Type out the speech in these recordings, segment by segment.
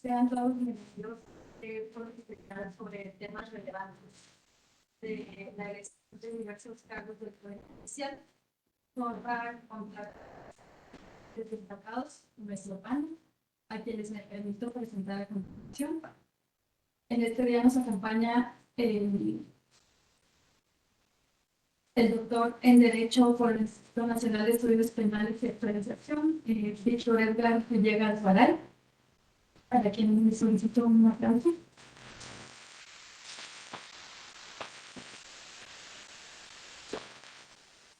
Sean todos bienvenidos por explicar sobre temas relevantes de la elección de diversos cargos del Poder Judicial. Honrar contra destacados nuestro panel, a quienes me permito presentar a continuación. En este día nos acompaña el doctor en Derecho por el Instituto Nacional de Estudios Penales y Actualización, Víctor Edgar Villegas Varal, para quien me solicito un aplauso.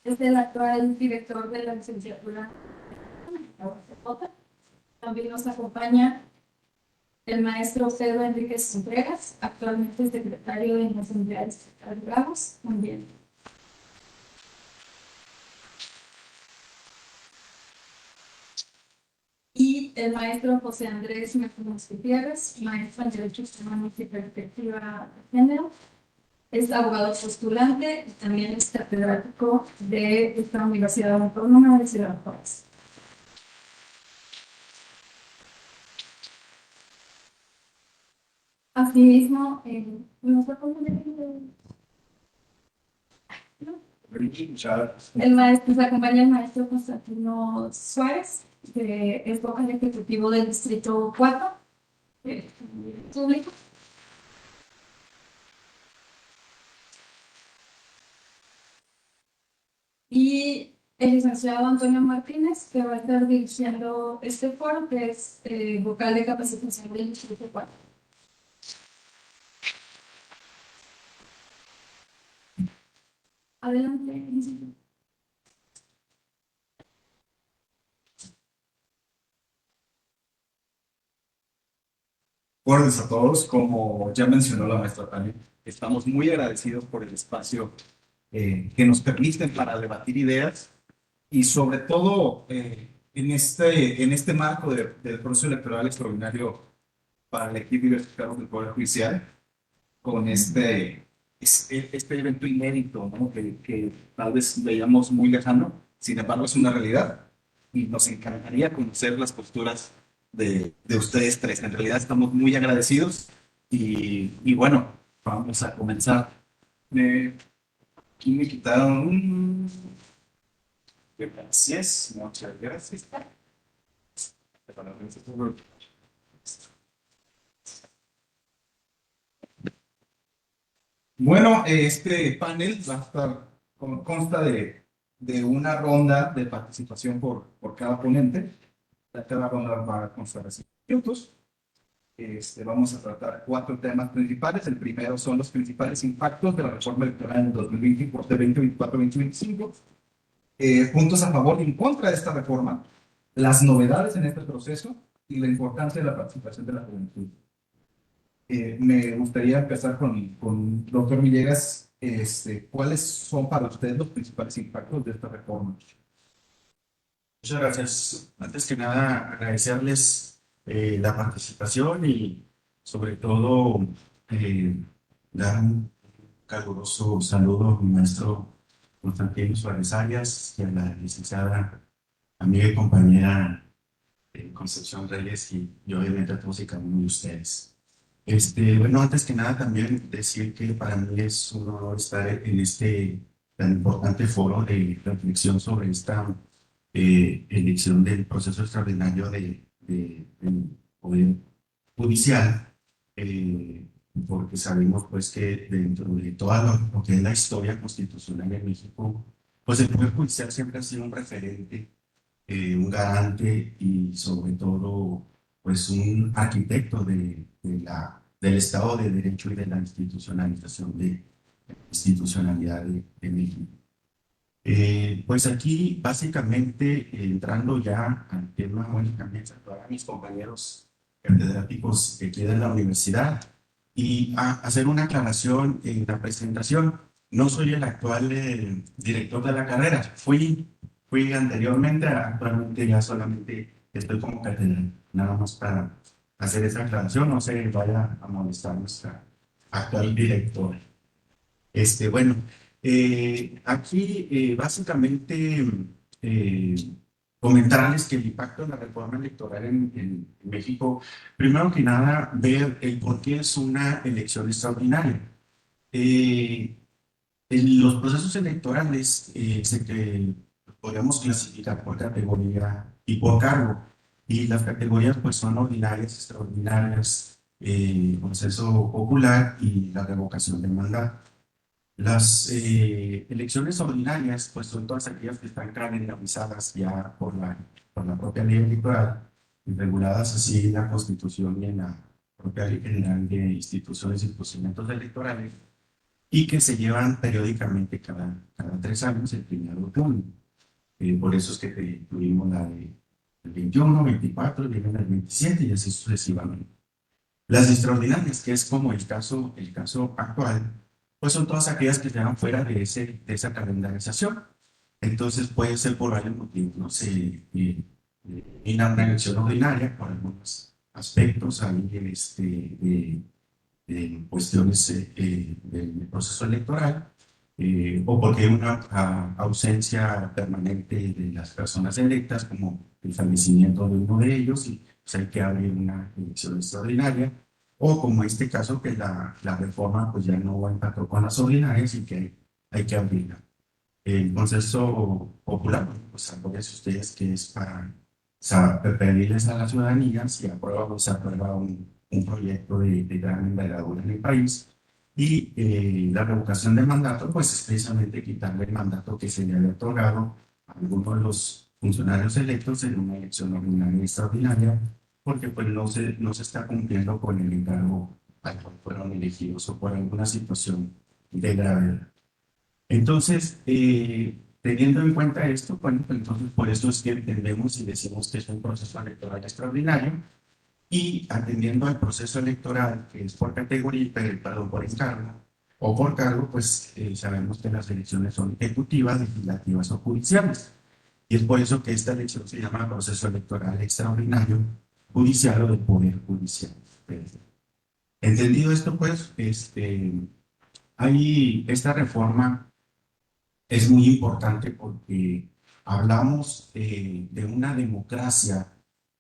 Es el actual director de la licenciatura. También nos acompaña el maestro Pedro Enríquez Contreras, actualmente secretario de las Unidades Bravos. Muy bien. Y el maestro José Andrés Martínez Gutiérrez, maestro en Derecho Humanos y Perspectiva de Género. Es abogado postulante y también es catedrático de esta Universidad Autónoma de Ciudad Juárez. Asimismo, nos acompaña el maestro Constantino Suárez, que es vocal ejecutivo del Distrito 4, público. Y el licenciado Antonio Martínez, que va a estar dirigiendo este foro, que es vocal de capacitación del Distrito 4. Adelante. Buenos días a todos. Como ya mencionó la maestra Tania, estamos muy agradecidos por el espacio que nos permiten para debatir ideas y sobre todo en este marco del proceso electoral extraordinario para elegir diversos cargos del Poder Judicial, con este evento inédito, ¿no? que tal vez veíamos muy lejano, sin embargo es una realidad y nos encantaría conocer las posturas de ustedes tres. En realidad estamos muy agradecidos y bueno, vamos a comenzar. Aquí me quitaron. Gracias, muchas gracias. Bueno, este panel va a estar, consta de una ronda de participación por cada ponente. Cada ronda va a constar de 5 minutos. Vamos a tratar 4 temas principales. El primero son los principales impactos de la reforma electoral en 2024-2025, puntos a favor y en contra de esta reforma, las novedades en este proceso y la importancia de la participación de la juventud. Me gustaría empezar con doctor Villegas. ¿Cuáles son para ustedes los principales impactos de esta reforma? Muchas gracias. Antes que nada, agradecerles la participación y sobre todo dar un caluroso saludo a mi maestro Constantino Suárez Arias y a la licenciada amiga y compañera Concepción Reyes y obviamente a todos y cada uno de ustedes. Bueno, antes que nada también decir que para mí es un honor estar en este tan importante foro de reflexión sobre esta elección del proceso extraordinario del Poder Judicial, porque sabemos pues que dentro de toda lo que es la historia constitucional de México, pues el Poder Judicial siempre ha sido un referente, un garante y sobre todo pues un arquitecto del Estado de Derecho y de la institucionalidad de México. Pues aquí básicamente entrando ya al tema, bueno, también saludar a mis compañeros catedráticos que quedan en la universidad y hacer una aclaración en la presentación. No soy el actual director de la carrera, fui anteriormente, actualmente ya solamente estoy como catedrático, nada más para hacer esa aclaración, no se vaya a molestar nuestra actual directora. Bueno, aquí básicamente eh, comentarles que el impacto de la reforma electoral en México, primero que nada, ver el por qué es una elección extraordinaria. Eh, en los procesos electorales podemos clasificar por categoría y por cargo. Y las categorías pues son ordinarias, extraordinarias, proceso popular y la revocación del mandato. Las elecciones ordinarias, pues son todas aquellas que están calendarizadas ya por la propia ley electoral y reguladas así en la Constitución y en la propia Ley General de Instituciones y Procedimientos Electorales y que se llevan periódicamente cada 3 años, el 1 de junio. Por eso es que tuvimos la de el 21, 24, viene el 27 y así sucesivamente. Las extraordinarias, que es como el caso actual, pues son todas aquellas que quedan fuera de esa calendarización. Entonces puede ser por varios motivos, no sé, una elección ordinaria por algunos aspectos ahí de cuestiones del proceso electoral, o porque hay una ausencia permanente de las personas electas, como el fallecimiento de uno de ellos, y pues hay que abrir una elección extraordinaria, o como este caso que la reforma pues ya no empató con las ordinarias y que hay que abrirla. El consenso popular, pues acuérdense ustedes que es para pedirles a la ciudadanía si aprueba o se aprueba un proyecto de gran envergadura en el país. Y la revocación del mandato, pues es precisamente quitarle el mandato que se le había otorgado a alguno de los funcionarios electos en una elección ordinaria y extraordinaria, porque pues no se está cumpliendo con el encargo al cual fueron elegidos o por alguna situación de gravedad. Entonces, teniendo en cuenta esto, bueno, pues entonces por eso es que entendemos y decimos que es un proceso electoral extraordinario y atendiendo al proceso electoral que es por categoría, perdón, por encargo o por cargo, pues sabemos que las elecciones son ejecutivas, legislativas o judiciales. Y es por eso que esta elección se llama proceso electoral extraordinario judicial o del Poder Judicial. Entendido esto, pues, hay esta reforma es muy importante porque hablamos de una democracia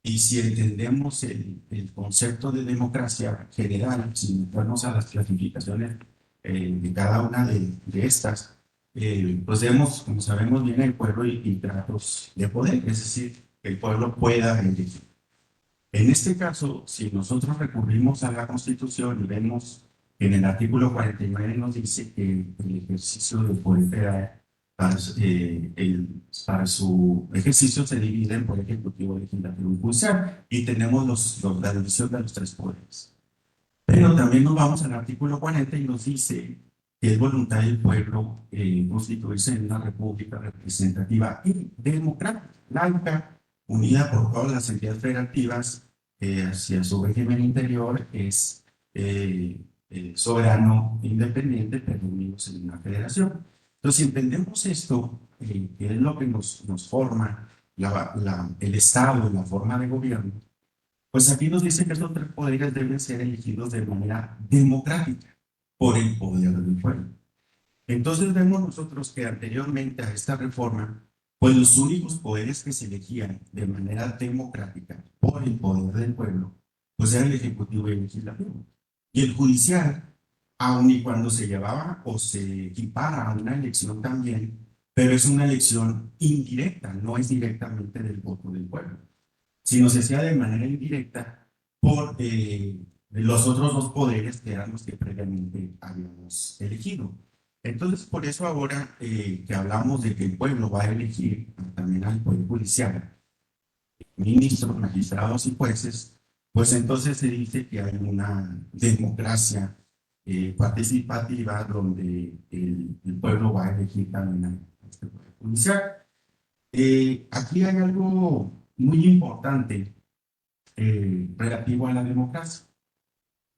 y si entendemos el concepto de democracia general, si nos a las clasificaciones de cada una de estas, pues vemos, como sabemos bien, el pueblo y tratos de poder, es decir, que el pueblo pueda elegir. En este caso, si nosotros recurrimos a la Constitución y vemos que en el artículo 49 nos dice que el ejercicio del poder federal para su ejercicio se divide en poder ejecutivo, legislativo y judicial, y tenemos la división de los tres poderes. Pero también nos vamos al artículo 40 y nos dice que es voluntad del pueblo constituirse en una república representativa y democrática, laica, unida por todas las entidades federativas hacia su régimen interior, es soberano, independiente, pero unidos en una federación. Entonces, si entendemos esto, que es lo que nos forma el Estado, la forma de gobierno, pues aquí nos dice que estos tres poderes deben ser elegidos de manera democrática por el poder del pueblo. Entonces vemos nosotros que anteriormente a esta reforma, pues los únicos poderes que se elegían de manera democrática por el poder del pueblo, pues era el ejecutivo y el legislativo. Y el judicial, aun y cuando se llevaba o se equipara a una elección también, pero es una elección indirecta, no es directamente del voto del pueblo, sino se hacía de manera indirecta por los otros dos poderes que eran los que previamente habíamos elegido. Entonces, por eso ahora que hablamos de que el pueblo va a elegir también al Poder Judicial, ministros, magistrados y jueces, pues entonces se dice que hay una democracia participativa donde el pueblo va a elegir también a este Poder Judicial. Aquí hay algo muy importante relativo a la democracia.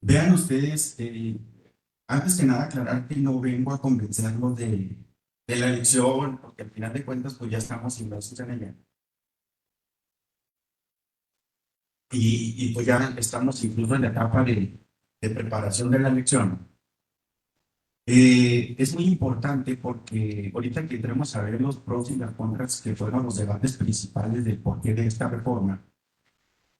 Vean ustedes, antes que nada aclarar que no vengo a convencerlos de la elección, porque al final de cuentas pues ya estamos inmersos en ella. y pues ya estamos incluso en la etapa de preparación de la elección. Es muy importante porque ahorita que entremos a ver los pros y las contras, que fueron los debates principales del porqué de esta reforma,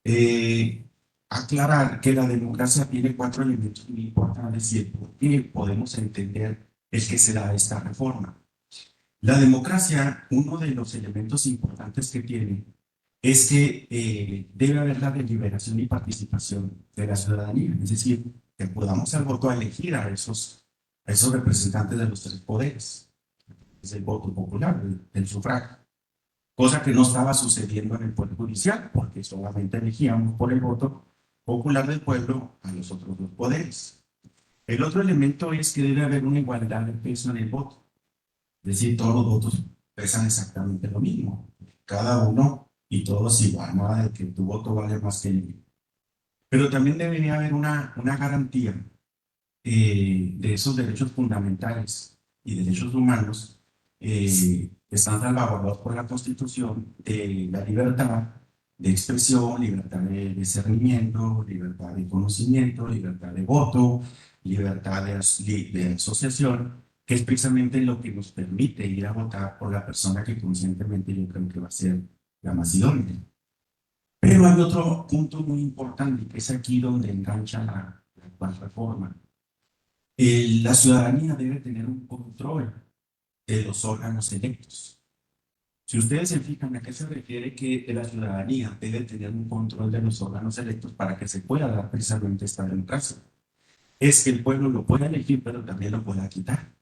eh, aclarar que la democracia tiene cuatro elementos muy importantes y el por qué podemos entender el que se da esta reforma. La democracia, uno de los elementos importantes que tiene es que debe haber la deliberación y participación de la ciudadanía, es decir, que podamos al voto a elegir a esos representantes de los tres poderes, es el voto popular, el sufragio, cosa que no estaba sucediendo en el Poder Judicial, porque solamente elegíamos por el voto popular del pueblo a los otros dos poderes. El otro elemento es que debe haber una igualdad de peso en el voto, es decir, todos los votos pesan exactamente lo mismo, cada uno y todos igual, nada de que tu voto vale más que el mío. Pero también debería haber una garantía de esos derechos fundamentales y derechos humanos que están salvaguardados por la Constitución, de la libertad de expresión, libertad de discernimiento, libertad de conocimiento, libertad de voto, libertad de asociación, que es precisamente lo que nos permite ir a votar por la persona que conscientemente yo creo que va a ser la más idónea. Pero hay otro punto muy importante, que es aquí donde engancha la actual reforma. La ciudadanía debe tener un control de los órganos electos. Si ustedes se fijan, ¿a qué se refiere que la ciudadanía debe tener un control de los órganos electos para que se pueda dar precisamente esta democracia? Es que el pueblo lo pueda elegir, pero también lo pueda quitar.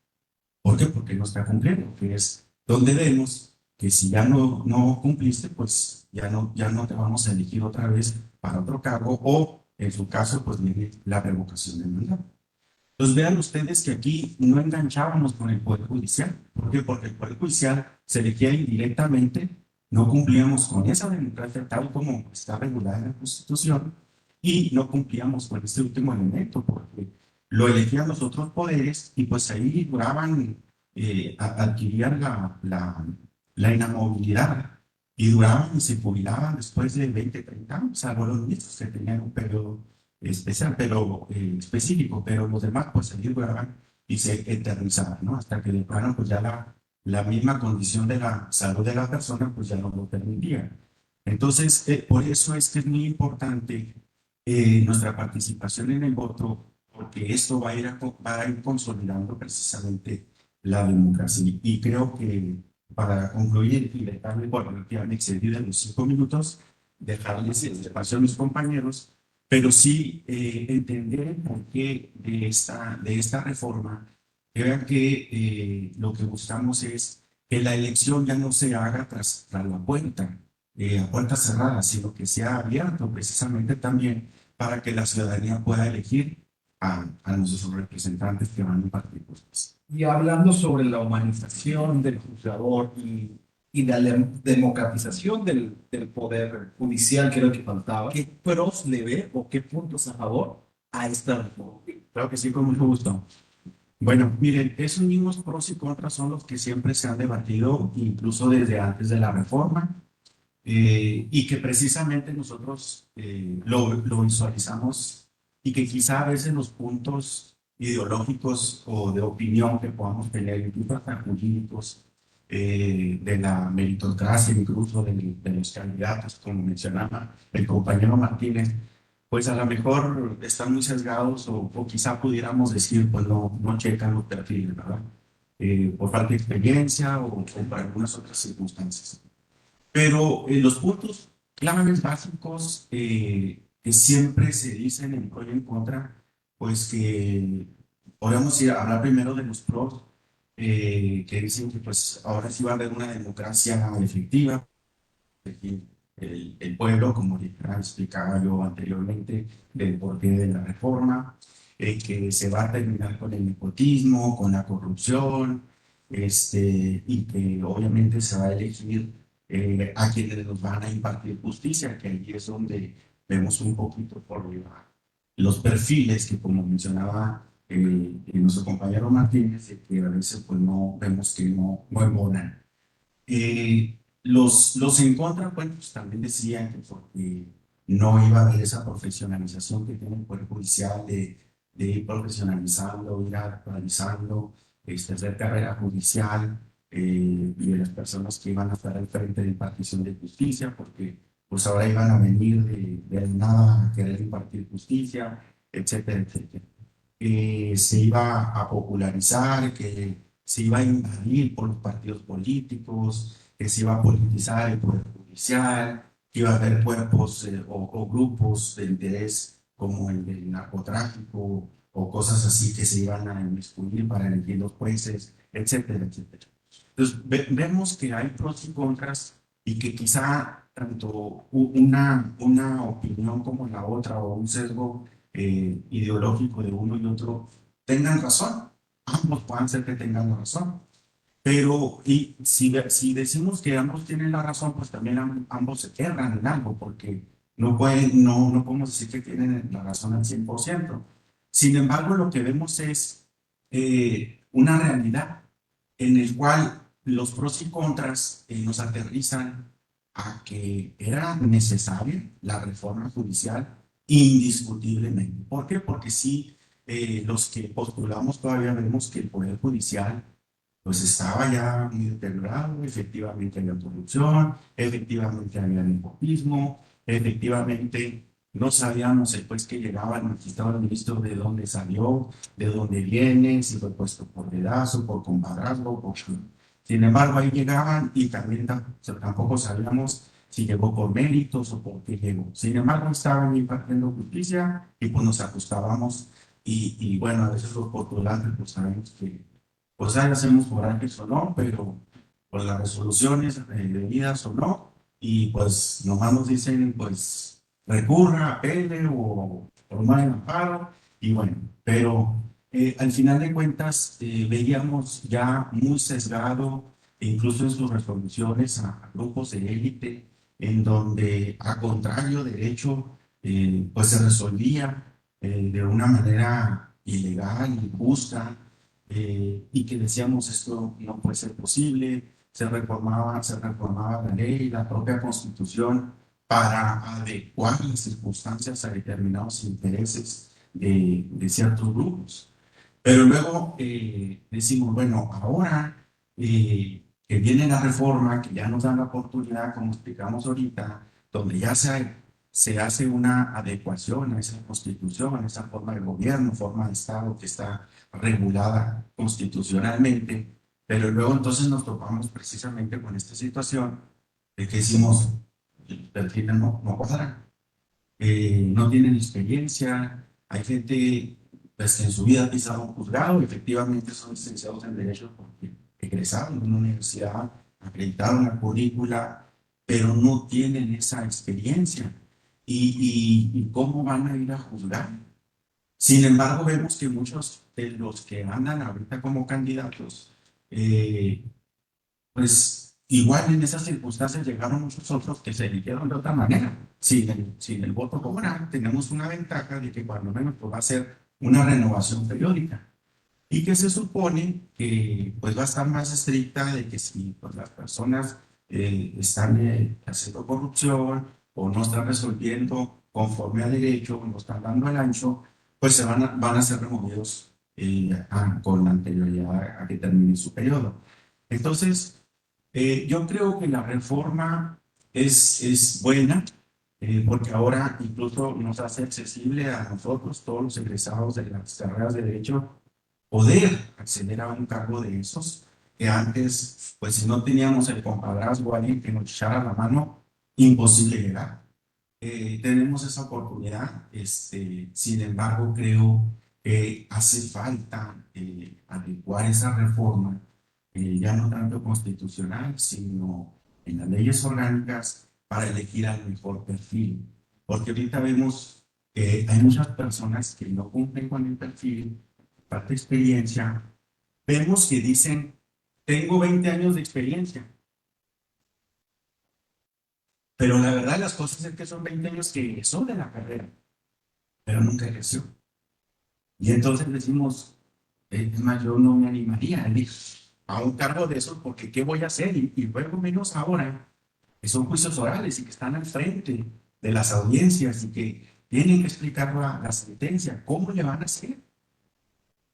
¿Por qué? Porque no está cumpliendo, que es donde vemos que si ya no cumpliste, pues ya no te vamos a elegir otra vez para otro cargo o, en su caso, pues viene la revocación del mandato. Entonces vean ustedes que aquí no enganchábamos con el Poder Judicial. ¿Por qué? Porque el Poder Judicial se elegía indirectamente, no cumplíamos con esa democracia tal como está regulada en la Constitución y no cumplíamos con este último elemento porque lo elegían los otros poderes y pues ahí duraban, adquirían la inamovilidad y duraban y se jubilaban después de 20, 30 años, salvo los ministros que tenían un periodo especial, pero específico, pero los demás pues se liberaban y se eternizaban, ¿no? Hasta que de plano pues ya la misma condición de la salud de la persona pues ya no lo permitía. Entonces, por eso es que es muy importante nuestra participación en el voto, porque esto va a ir consolidando precisamente la democracia. Y creo que para concluir y dejarme, bueno, ya me excedí de los 5 minutos, dejarles el espacio a mis compañeros, pero sí entender el porqué de esta reforma. Que vean que lo que buscamos es que la elección ya no se haga tras la puerta, a puertas cerradas, sino que sea abierto precisamente también para que la ciudadanía pueda elegir a nuestros representantes que van a impartir justicia. Y hablando sobre la humanización del juzgador y la democratización del poder judicial, que era lo que faltaba, ¿qué pros le ve o qué puntos a favor a esta reforma? Claro que sí, con mucho gusto. Bueno, miren, esos mismos pros y contras son los que siempre se han debatido, incluso desde antes de la reforma, y que precisamente nosotros lo visualizamos y que quizá a veces los puntos ideológicos o de opinión que podamos tener, incluso hasta jurídicos, de la meritocracia, incluso de los candidatos, como mencionaba el compañero Martínez, pues a lo mejor están muy sesgados o quizá pudiéramos decir, pues no checan los perfiles, ¿verdad? Por falta de experiencia o por algunas otras circunstancias. Pero los puntos claves básicos que siempre se dicen en pro y en contra, pues que podemos ir a hablar primero de los pros, que dicen que pues ahora sí va a haber una democracia efectiva, el pueblo, como ya explicaba yo anteriormente, del porqué de la reforma, que se va a terminar con el nepotismo, con la corrupción, y que obviamente se va a elegir a quienes nos van a impartir justicia, que ahí es donde vemos un poquito por los perfiles que, como mencionaba nuestro compañero Martínez, de que a veces pues no vemos que no embonan. Los en contra, bueno, pues también decían que porque no iba a haber esa profesionalización que tiene el Poder Judicial de ir profesionalizando, ir actualizando, hacer carrera judicial y de las personas que iban a estar al frente de impartición de justicia, porque pues ahora iban a venir de nada a querer impartir justicia, etcétera, etcétera. Se iba a popularizar, que se iba a invadir por los partidos políticos, que se iba a politizar el Poder Judicial, que iba a haber cuerpos o grupos de interés como el del narcotráfico o cosas así que se iban a inmiscuir para elegir los jueces, etcétera, etcétera. Entonces, vemos que hay pros y contras y que quizá tanto una opinión como la otra o un sesgo ideológico de uno y otro tengan razón. Ambos pueden ser que tengan razón. Pero y si decimos que ambos tienen la razón, pues también ambos se erran en algo, porque no podemos decir que tienen la razón al 100%. Sin embargo, lo que vemos es una realidad en el cual los pros y contras nos aterrizan a que era necesaria la reforma judicial indiscutiblemente. ¿Por qué? Porque sí, los que postulamos todavía vemos que el Poder Judicial pues estaba ya muy deteriorado, efectivamente había corrupción, efectivamente había nepotismo, efectivamente no sabíamos el juez que llegaba al magistrado al ministro de dónde salió, de dónde viene, si fue puesto por dedazo, por compadrazgo, por... Sin embargo, ahí llegaban y también tampoco sabíamos si llegó por méritos o por qué llegó. Sin embargo, estaban impartiendo justicia y pues nos ajustábamos y bueno, a veces los postulantes pues sabemos que pues ahí hacemos corajes o no, pero pues las resoluciones debidas o no, y pues nomás nos dicen pues recurra, apele o formar el amparo, y bueno, pero al final de cuentas veíamos ya muy sesgado, incluso en sus resoluciones, a grupos de élite, en donde a contrario derecho, pues se resolvía de una manera ilegal, injusta, y que decíamos esto no puede ser posible, se reformaba la ley, la propia constitución para adecuar las circunstancias a determinados intereses de ciertos grupos. Pero luego decimos, bueno, ahora que viene la reforma, que ya nos dan la oportunidad, como explicamos ahorita, donde ya se hace una adecuación a esa constitución, a esa forma de gobierno, forma de Estado que está regulada constitucionalmente, pero luego entonces nos topamos precisamente con esta situación de que decimos, el perfil no cuadra, no tienen experiencia, hay gente pues, que en su vida ha pisado un juzgado, efectivamente son licenciados en Derecho porque egresaron de una universidad, acreditaron la currícula, pero no tienen esa experiencia. ¿Y cómo van a ir a juzgar? Sin embargo, vemos que muchos de los que andan ahorita como candidatos, eh, pues igual en esas circunstancias llegaron muchos otros que se eligieron de otra manera. Sin el voto popular, tenemos una ventaja de que cuando menos pues, va a ser una renovación periódica y que se supone que pues, va a estar más estricta de que si pues, las personas están haciendo corrupción o no están resolviendo conforme a derecho, no están dando el ancho, pues van a ser removidos con anterioridad a que termine su periodo. Entonces, yo creo que la reforma es buena porque ahora incluso nos hace accesible a nosotros, todos los egresados de las carreras de derecho, poder acceder a un cargo de esos que antes, pues si no teníamos el compadrazgo, alguien que nos echara la mano, imposible llegar. Tenemos esa oportunidad, sin embargo, creo que hace falta adecuar esa reforma, ya no tanto constitucional, sino en las leyes orgánicas para elegir al mejor perfil. Porque ahorita vemos que hay muchas personas que no cumplen con el perfil, falta experiencia. Vemos que dicen, tengo 20 años de experiencia, pero la verdad las cosas es que son 20 años que son de la carrera, pero nunca ejerció. Y entonces decimos, es más, yo no me animaría a un cargo de eso porque ¿qué voy a hacer? Y luego menos ahora, que son juicios orales y que están al frente de las audiencias y que tienen que explicar la sentencia. ¿Cómo le van a hacer?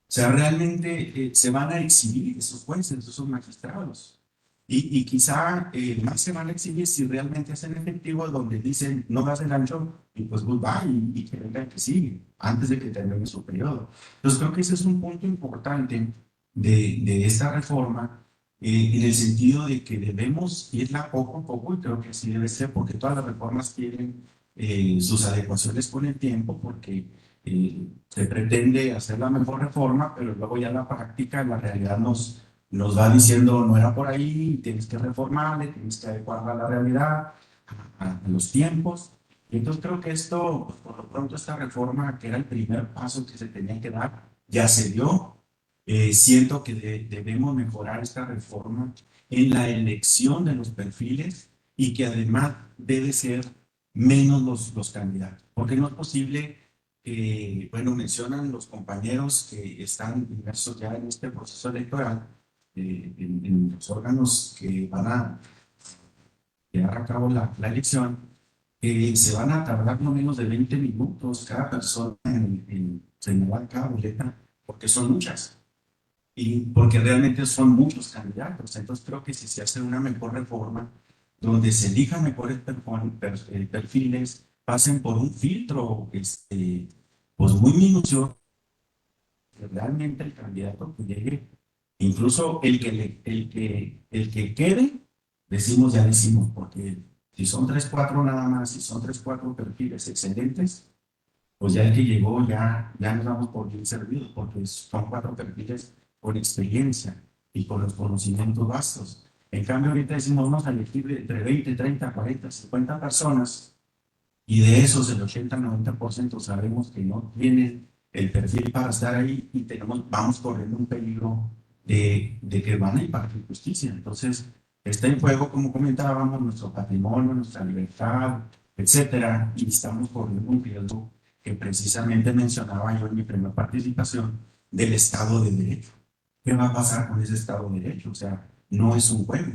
O sea, realmente se van a exhibir esos jueces, esos magistrados. Y quizá más se van a exhibir si realmente hacen efectivo donde dicen no das el ancho y pues goodbye y que venga el que sigue antes de que termine su periodo. Entonces creo que ese es un punto importante de esta reforma en el sentido de que debemos irla poco a poco y creo que así debe ser porque todas las reformas tienen sus adecuaciones con el tiempo porque se pretende hacer la mejor reforma, pero luego ya en la práctica, en la realidad nos va diciendo no era por ahí, tienes que reformarle, tienes que adecuarla a la realidad, a los tiempos. Y entonces creo que esto, pues, por lo pronto, esta reforma, que era el primer paso que se tenía que dar, ya se dio. Siento que debemos mejorar esta reforma en la elección de los perfiles y que además debe ser menos los candidatos, porque no es posible bueno, mencionan los compañeros que están inmersos ya en este proceso electoral, en los órganos que van a llevar a cabo la elección, se van a tardar no menos de 20 minutos cada persona en señalar cada boleta, porque son muchas y porque realmente son muchos candidatos. Entonces creo que si se hace una mejor reforma, donde se elijan mejores perfiles, pasen por un filtro pues muy minucioso, que realmente el candidato que llegue, incluso el que quede, decimos ya decimos, porque si son 3 4 nada más, si son 3 4 perfiles excelentes, pues ya el que llegó ya nos damos por bien servidos, porque son 4 perfiles con experiencia y con los conocimientos vastos. En cambio, ahorita decimos, vamos a elegir entre 20 30 40 50 personas, y de esos el 80-90% sabemos que no tienen el perfil para estar ahí y vamos corriendo un peligro de que van a impartir justicia. Entonces, está en juego, como comentábamos, nuestro patrimonio, nuestra libertad, etcétera, y estamos corriendo un riesgo que precisamente mencionaba yo en mi primera participación del Estado de Derecho. ¿Qué va a pasar con ese Estado de Derecho? O sea, no es un juego.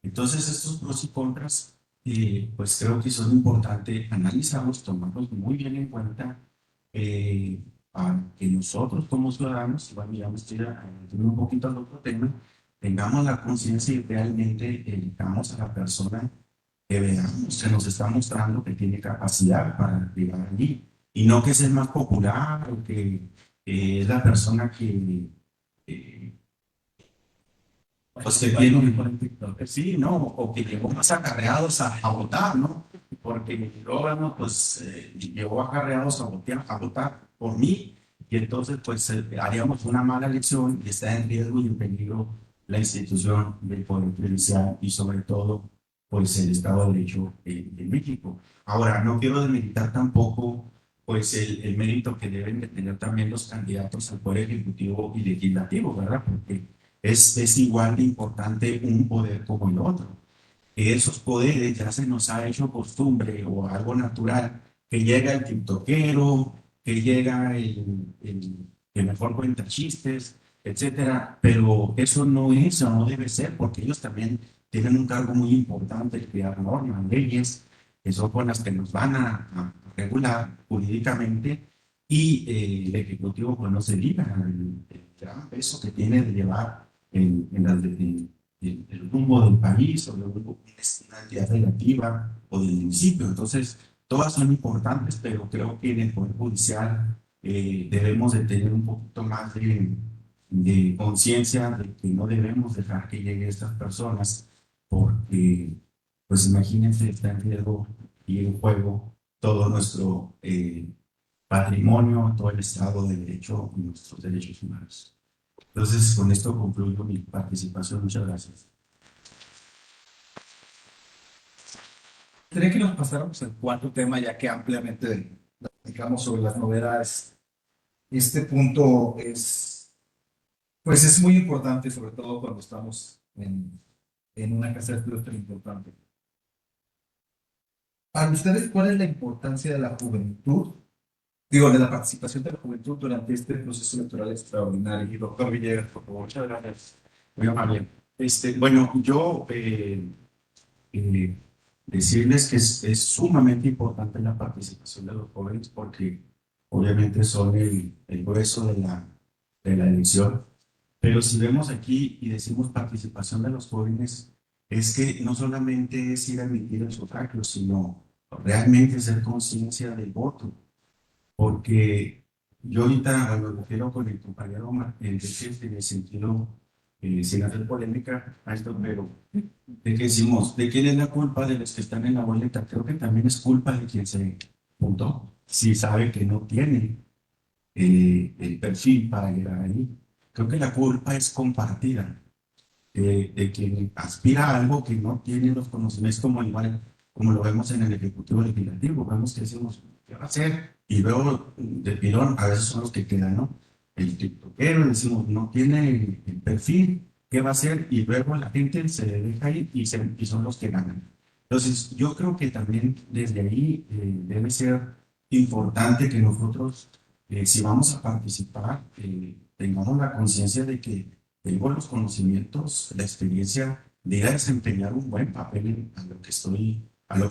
Entonces, estos pros y contras pues creo que son importantes analizarlos, tomarlos muy bien en cuenta para que nosotros como ciudadanos, bueno, ya me estoy adentrando un poquito al otro tema, tengamos la conciencia y realmente elijamos a la persona que veamos que nos está mostrando que tiene capacidad para llegar allí y no que es el más popular o que es la persona que eh, pues que tienen, sí, ¿no? O que llevó más acarreados a votar, ¿no? Porque luego, bueno, pues llevó acarreados a votar por mí y entonces pues haríamos una mala elección y está en riesgo y en peligro la institución del Poder Judicial y sobre todo pues el Estado de Derecho en México. Ahora, no quiero demeritar tampoco pues el mérito que deben de tener también los candidatos al Poder Ejecutivo y Legislativo, ¿verdad? Porque es igual de importante un poder como el otro. Esos poderes ya se nos ha hecho costumbre o algo natural, que llega el tiktokero, que llega el mejor cuenta chistes, etcétera, pero eso no es o no debe ser, porque ellos también tienen un cargo muy importante de crear normas, leyes, que son con las que nos van a regular jurídicamente, y el Ejecutivo pues no se diga el gran peso que tiene de llevar el rumbo del país o de una entidad relativa o del municipio. Entonces, todas son importantes, pero creo que en el Poder Judicial debemos de tener un poquito más de conciencia de que no debemos dejar que lleguen estas personas porque, pues imagínense, está en riesgo y en juego todo nuestro patrimonio, todo el Estado de Derecho y nuestros derechos humanos. Entonces, con esto concluyo mi participación. Muchas gracias. Quería que nos pasáramos al cuarto tema, ya que ampliamente platicamos sobre las novedades. Este punto pues es muy importante, sobre todo cuando estamos en una casa de estudios tan importante. Para ustedes, ¿cuál es la importancia de la juventud? Digo, de la participación de la juventud durante este proceso electoral extraordinario. Y doctor Villegas, por favor. Muchas gracias. Muy amable. Bueno, yo decirles que es sumamente importante la participación de los jóvenes porque obviamente son el grueso de la elección. Pero si vemos aquí y decimos participación de los jóvenes, es que no solamente es ir a emitir el sufragio, sino realmente hacer conciencia del voto. Porque yo ahorita lo refiero con el compañero en el sentido, sin hacer polémica a esto, pero de que decimos, ¿de quién es la culpa de los que están en la boleta? Creo que también es culpa de quien se apuntó, si sabe que no tiene el perfil para llegar ahí. Creo que la culpa es compartida de quien aspira a algo que no tiene los conocimientos, como igual como lo vemos en el Ejecutivo Legislativo. Vemos que decimos, ¿qué va a hacer? Y luego de pilón, a veces son los que quedan, ¿no? El tiktokero, decimos, no tiene el perfil, ¿qué va a hacer? Y luego la gente se deja ir y son los que ganan. Entonces, yo creo que también desde ahí debe ser importante que nosotros, si vamos a participar, tengamos la conciencia de que tengo los conocimientos, la experiencia de ir a desempeñar un buen papel a lo que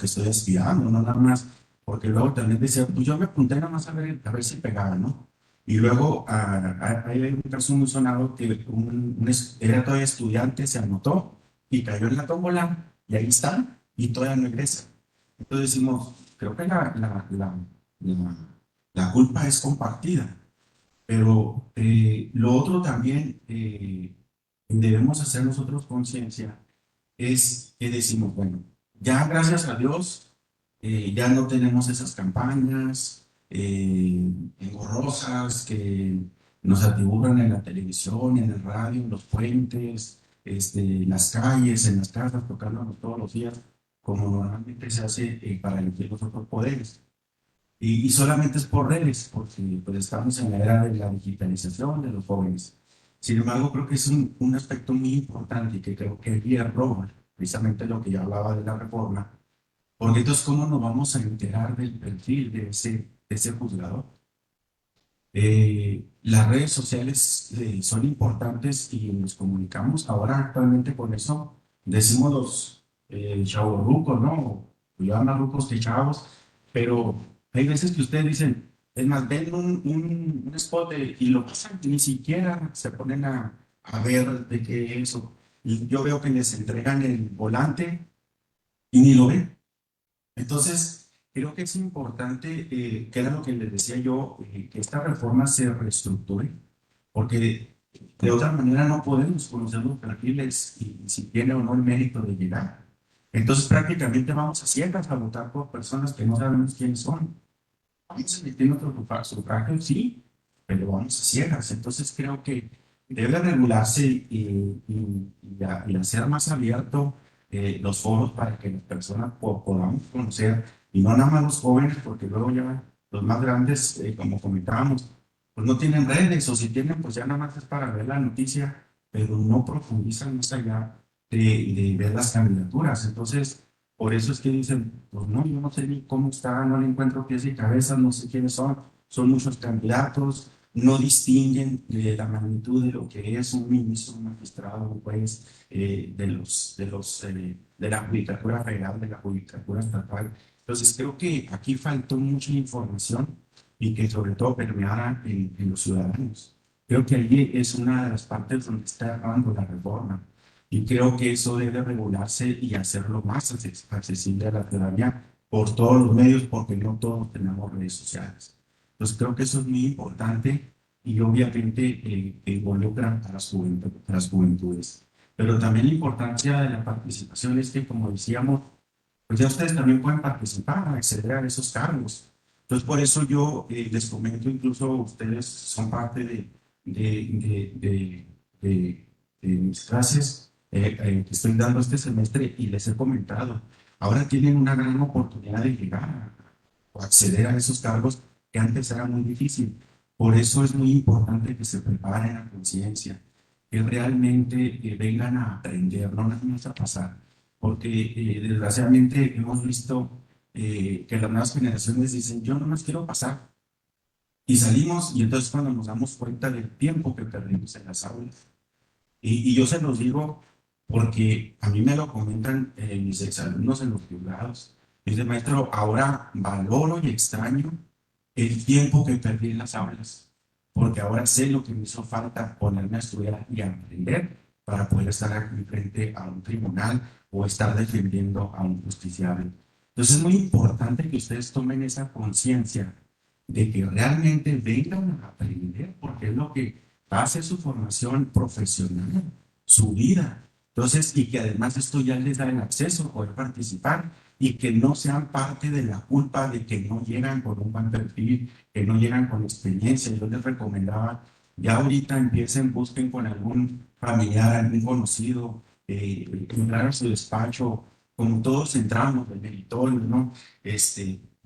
estoy aspirando, no nada más, porque luego también decía, pues yo me apunté nada más a ver si pegaba, ¿no? Y luego hay un caso muy sonado que era todavía estudiante, se anotó y cayó en la tómbola y ahí está y todavía no ingresa. Entonces decimos, creo que la culpa es compartida. Pero lo otro también debemos hacer nosotros conciencia es que decimos, bueno, ya gracias a Dios ya no tenemos esas campañas engorrosas que nos atiburran en la televisión, en el radio, en los puentes, en las calles, en las casas, tocándonos todos los días, como normalmente se hace para elegir los otros poderes. Y solamente es por redes, porque pues, estamos en la era de la digitalización de los jóvenes. Sin embargo, creo que es un aspecto muy importante y que creo que hierro, precisamente lo que yo hablaba de la reforma, porque entonces, ¿cómo nos vamos a enterar del perfil de ese juzgador? Las redes sociales son importantes y nos comunicamos ahora actualmente con eso. Decimos los chavorrucos, ¿no? Yo más rucos que chavos, pero hay veces que ustedes dicen, es más, ven un spot y lo pasan, ni siquiera se ponen a ver de qué es eso. Y yo veo que les entregan el volante y ni lo ven. Entonces, creo que es importante, que era lo que les decía yo, que esta reforma se reestructure, porque de otra manera no podemos conocer los perfiles y si tiene o no el mérito de llegar. Entonces, prácticamente vamos a ciegas a votar por personas que no sabemos quiénes son. Vamos a emitir nuestro sufragio, sí, pero vamos a ciegas. Entonces, creo que debe regularse y hacer más abierto los foros para que las personas podamos conocer, y no nada más los jóvenes, porque luego ya los más grandes, como comentábamos, pues no tienen redes, o si tienen, pues ya nada más es para ver la noticia, pero no profundizan más allá de ver las candidaturas. Entonces, por eso es que dicen, pues no, yo no sé ni cómo está, no le encuentro pies y cabezas, no sé quiénes son muchos candidatos, no distinguen la magnitud de lo que es un ministro, un magistrado, un juez, de la Judicatura Federal, de la Judicatura Estatal. Entonces creo que aquí faltó mucha información y que sobre todo permeara en los ciudadanos. Creo que ahí es una de las partes donde está errando la reforma. Y creo que eso debe regularse y hacerlo más accesible a la ciudadanía por todos los medios, porque no todos tenemos redes sociales. Entonces creo que eso es muy importante y obviamente involucra a las juventudes. Pero también la importancia de la participación es que, como decíamos, pues ya ustedes también pueden participar, acceder a esos cargos. Entonces, por eso yo les comento, incluso ustedes son parte de mis clases que estoy dando este semestre y les he comentado, ahora tienen una gran oportunidad de llegar o acceder a esos cargos que antes era muy difícil. Por eso es muy importante que se preparen a conciencia, que realmente vengan a aprender, no nada más a pasar, porque desgraciadamente hemos visto que las nuevas generaciones dicen, yo no más quiero pasar, y salimos y entonces cuando nos damos cuenta del tiempo que perdimos en las aulas, y yo se los digo porque a mí me lo comentan mis exalumnos en los juzgados. Dice, maestro, ahora valoro y extraño el tiempo que perdí en las aulas, porque ahora sé lo que me hizo falta ponerme a estudiar y a aprender para poder estar aquí frente a un tribunal o estar defendiendo a un justiciable. Entonces es muy importante que ustedes tomen esa conciencia de que realmente vengan a aprender, porque es lo que va a hacer su formación profesional, su vida. Entonces, y que además esto ya les da el acceso a poder participar y que no sean parte de la culpa de que no llegan con un buen perfil, que no llegan con experiencia. Yo les recomendaba, ya ahorita empiecen, busquen con algún familiar, algún conocido, entrar a su despacho, como todos entramos del meritorio, ¿no?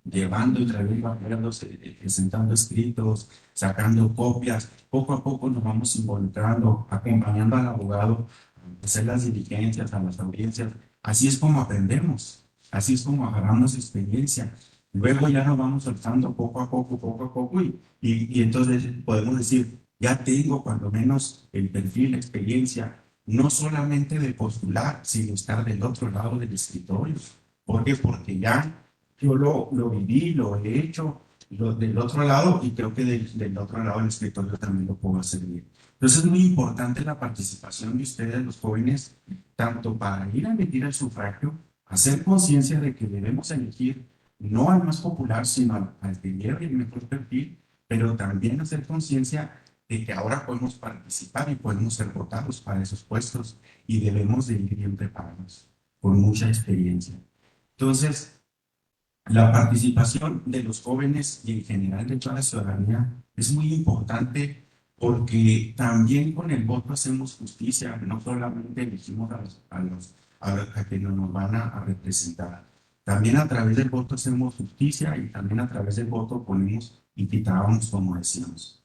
Llevando y trayendo acuerdos, presentando escritos, sacando copias. Poco a poco nos vamos involucrando, acompañando al abogado a hacer las diligencias, a las audiencias. Así es como aprendemos, así es como agarramos experiencia. Luego ya nos vamos soltando poco a poco, y entonces podemos decir, ya tengo cuando menos el perfil, la experiencia, no solamente de postular, sino estar del otro lado del escritorio. ¿Por qué? Porque ya yo lo viví, lo he hecho del otro lado, y creo que del otro lado del escritorio también lo puedo hacer bien. Entonces es muy importante la participación de ustedes, los jóvenes, tanto para ir a emitir el sufragio, hacer conciencia de que debemos elegir no al más popular, sino al que lleve el mejor perfil, pero también hacer conciencia de que ahora podemos participar y podemos ser votados para esos puestos y debemos de ir bien preparados, con mucha experiencia. Entonces, la participación de los jóvenes y en general de toda la ciudadanía es muy importante, porque también con el voto hacemos justicia, no solamente elegimos a que nos van a representar. También a través del voto hacemos justicia, y también a través del voto ponemos y quitábamos, como decíamos.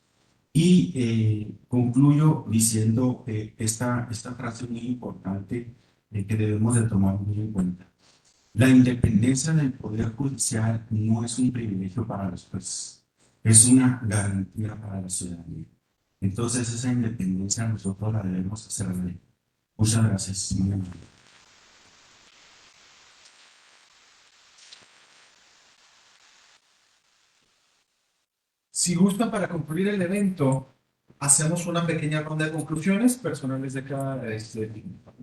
Y concluyo diciendo esta frase muy importante, que debemos de tomar muy en cuenta. La independencia del Poder Judicial no es un privilegio para los jueces, es una garantía para la ciudadanía. Entonces, esa independencia nosotros la debemos hacer valer. Muchas gracias. Muy amable. Si gustan, para concluir el evento, hacemos una pequeña ronda de conclusiones personales de cada.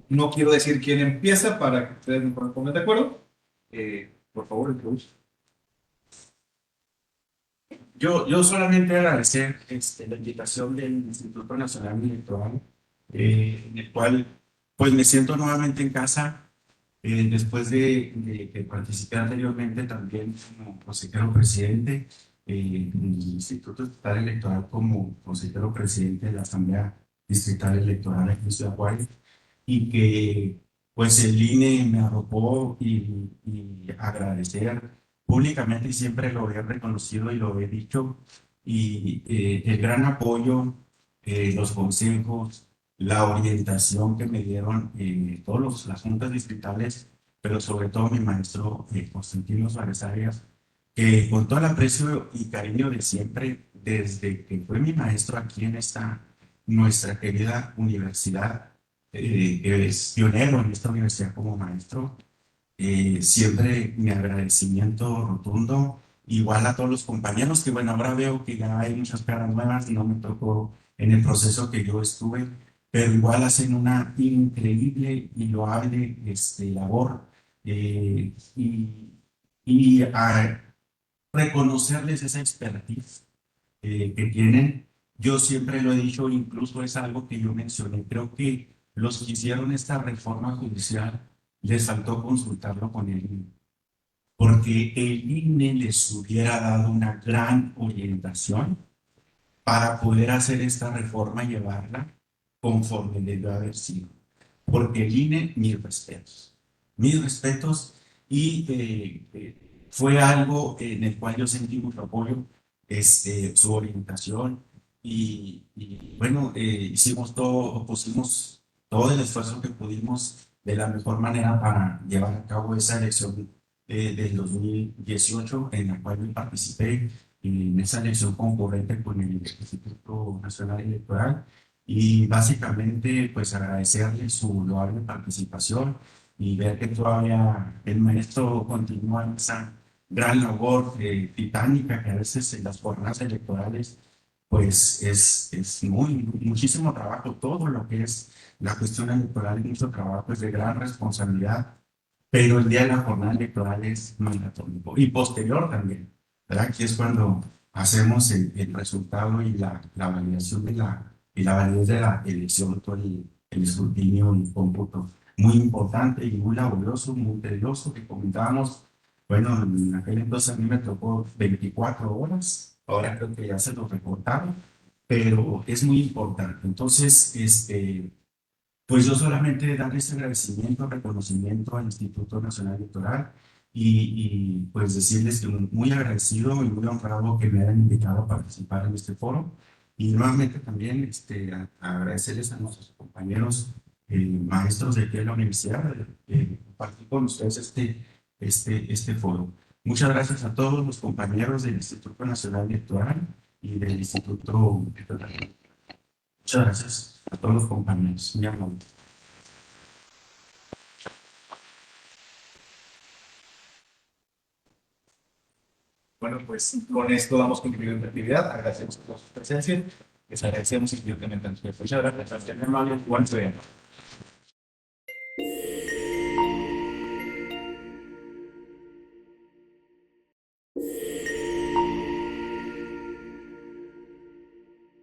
No quiero decir quién empieza para que ustedes me pongan de acuerdo. Por favor, introduce. Yo solamente agradecer la invitación del Instituto Nacional Electoral, en el cual pues me siento nuevamente en casa, después de que participé anteriormente también como consejero presidente en el Instituto Estatal Electoral, como consejero presidente de la Asamblea Distrital Electoral aquí en Ciudad Juárez, y que pues el INE me arropó, y agradecer públicamente, y siempre lo he reconocido y lo he dicho, y el gran apoyo, los consejos, la orientación que me dieron las juntas distritales, pero sobre todo mi maestro Constantino Suárez Arias, que con todo el aprecio y cariño de siempre, desde que fue mi maestro aquí en nuestra querida universidad, es pionero en esta universidad como maestro. Siempre mi agradecimiento rotundo, igual a todos los compañeros, que bueno, ahora veo que ya hay muchas caras nuevas y no me tocó en el proceso que yo estuve, pero igual hacen una increíble y loable labor, y a reconocerles esa expertise que tienen. Yo siempre lo he dicho, incluso es algo que yo mencioné, creo que los que hicieron esta reforma judicial les faltó consultarlo con el INE, porque el INE les hubiera dado una gran orientación para poder hacer esta reforma y llevarla conforme debió haber sido. Porque el INE, mis respetos, y fue algo en el cual yo sentí mucho apoyo, su orientación, y bueno, hicimos todo, pusimos todo el esfuerzo que pudimos de la mejor manera para llevar a cabo esa elección del 2018, en la cual yo participé en esa elección concurrente con el Instituto Nacional Electoral. y básicamente pues agradecerle su loable participación y ver que todavía el maestro continúa en esa gran labor titánica que a veces en las jornadas electorales pues es muchísimo trabajo, todo lo que es la cuestión electoral es mucho trabajo, es de gran responsabilidad, pero el día de la jornada electoral es maratónico y posterior también, ¿verdad? Que es cuando hacemos el resultado y la validación de y la validez de la elección, todo el escrutinio y cómputo. Muy importante y muy laborioso, muy tedioso, que comentábamos. Bueno, en aquel entonces a mí me tocó 24 horas, ahora creo que ya se lo recortaron, pero es muy importante. Entonces, pues yo solamente dar este agradecimiento, reconocimiento al Instituto Nacional Electoral pues decirles que muy agradecido y muy honrado que me hayan invitado a participar en este foro. Y nuevamente también agradecerles a nuestros compañeros maestros de aquí de la universidad compartir con ustedes este foro. Muchas gracias a todos los compañeros del Instituto Nacional Electoral y del Instituto Electoral. Muchas gracias a todos los compañeros. Muy amable. Bueno, pues con esto damos concluido la actividad. Agradecemos por su presencia. Les agradecemos infinitamente a ustedes. Muchas gracias. Muy amable. Buen día.